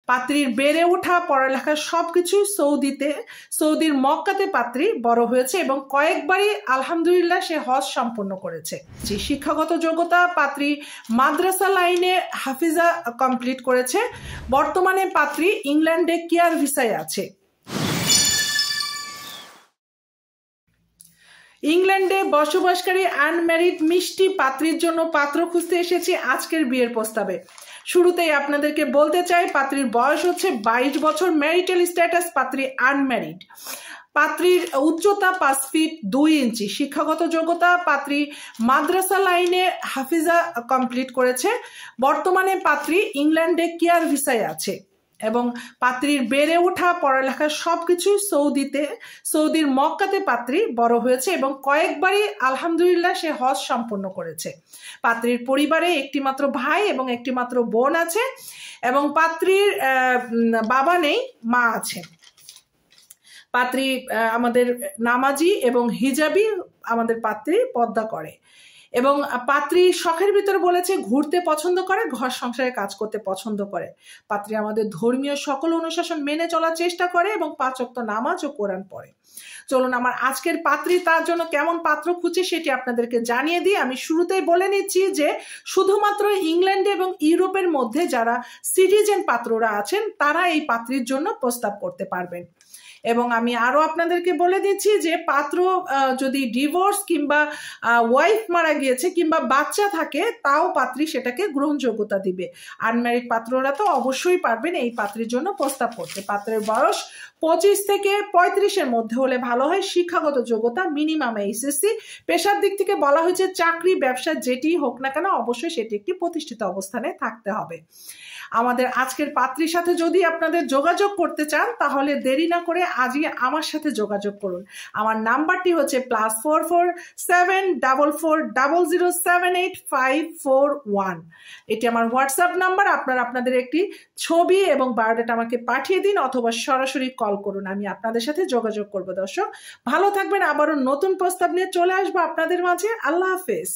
পাত্রীর বেড়ে ওঠা পড়ালেখা সবকিছুই সৌদির মক্কাতে পাত্রী বড় হয়েছে এবং কয়েকবারই আলহামদুলিল্লাহ সে হজ সম্পন্ন করেছে। শিক্ষাগত যোগ্যতা পাত্রী মাদ্রাসা লাইনে হাফিজা কমপ্লিট করেছে। বর্তমানে পাত্রী ইংল্যান্ডে কেয়ার ভিসায় আছে। ইংল্যান্ডে বসবাসকারী আনম্যারিড মিষ্টি পাত্রীর জন্য পাত্র খুঁজতে এসেছি আজকের বিয়ের প্রস্তাবে। শুরুতেই আপনাদেরকে বলতে চাই, পাত্রীর বয়স হচ্ছে 22 বছর, ম্যারিটাল স্ট্যাটাস পাত্রী আনম্যারিড। পাত্রীর উচ্চতা 5 ফিট 2 ইঞ্চি। শিক্ষাগত যোগ্যতা পাত্রী মাদ্রাসা লাইনে হাফিজা কমপ্লিট করেছে। বর্তমানে পাত্রী ইংল্যান্ডে কেয়ার ভিসায় আছে এবং পাত্রীর বেড়ে ওঠা পড়ালেখা সবকিছুই সৌদির মক্কাতে পাত্রী বড় হয়েছে এবং কয়েকবারই আলহামদুলিল্লাহ সে হজ সম্পন্ন করেছে। পাত্রীর পরিবারে একটি মাত্র ভাই এবং একটি মাত্র বোন আছে এবং পাত্রীর বাবা নেই, মা আছে। পাত্রী আমাদের নামাজি এবং হিজাবি, আমাদের পাত্রী পর্দা করে এবং পাত্রী শখের ভিতরে বলেছে ঘুরতে পছন্দ করে, ঘর সংসারে কাজ করতে পছন্দ করে। পাত্রী আমাদের ধর্মীয় সকল অনুশাসন মেনে চলার চেষ্টা করে এবং 5 ওয়াক্ত নামাজ ও কোরআন পড়ে। চলুন আমার আজকের পাত্রী তার জন্য কেমন পাত্র খুঁজছে সেটি আপনাদেরকে জানিয়ে দিই। আমি শুরুতেই বলে নিচ্ছি যে শুধুমাত্র ইংল্যান্ডে এবং ইউরোপের মধ্যে যারা সিটিজেন পাত্ররা আছেন তারা এই পাত্রীর জন্য প্রস্তাব করতে পারবেন। এবং আমি আরো আপনাদেরকে বলে দিচ্ছি যে পাত্র যদি ডিভোর্স কিংবা ওয়াইফ মারা গিয়েছে কিংবা বাচ্চা থাকে তাও পাত্রী সেটাকে গ্রহণযোগ্যতা দিবে। আনম্যারিড পাত্ররা তো অবশ্যই পারবেন এই পাত্রীর জন্য প্রস্তাব করতে। পাত্রের বয়স 25 থেকে 35-এর মধ্যে হলে ভালো হয়। শিক্ষাগত যোগ্যতা মিনিমাম এইচএসসি। পেশার দিক থেকে বলা হয়েছে চাকরি ব্যবসা যেটি হোক না কেন অবশ্যই সেটি একটি প্রতিষ্ঠিত অবস্থানে থাকতে হবে। আমাদের আজকের পাত্রীর সাথে যদি আপনাদের যোগাযোগ করতে চান তাহলে দেরি না করে আজই আমার সাথে যোগাযোগ করুন। আমার নাম্বারটি হচ্ছে +447400785541। এটি আমার হোয়াটসঅ্যাপ নাম্বার। আপনারা আপনাদের একটি ছবি এবং বায়োডাটা আমাকে পাঠিয়ে দিন অথবা সরাসরি কল করুন, আমি আপনাদের সাথে যোগাযোগ করব। দর্শক ভালো থাকবেন, আবারও নতুন প্রস্তাব নিয়ে চলে আসবো আপনাদের মাঝে। আল্লাহ হাফেজ।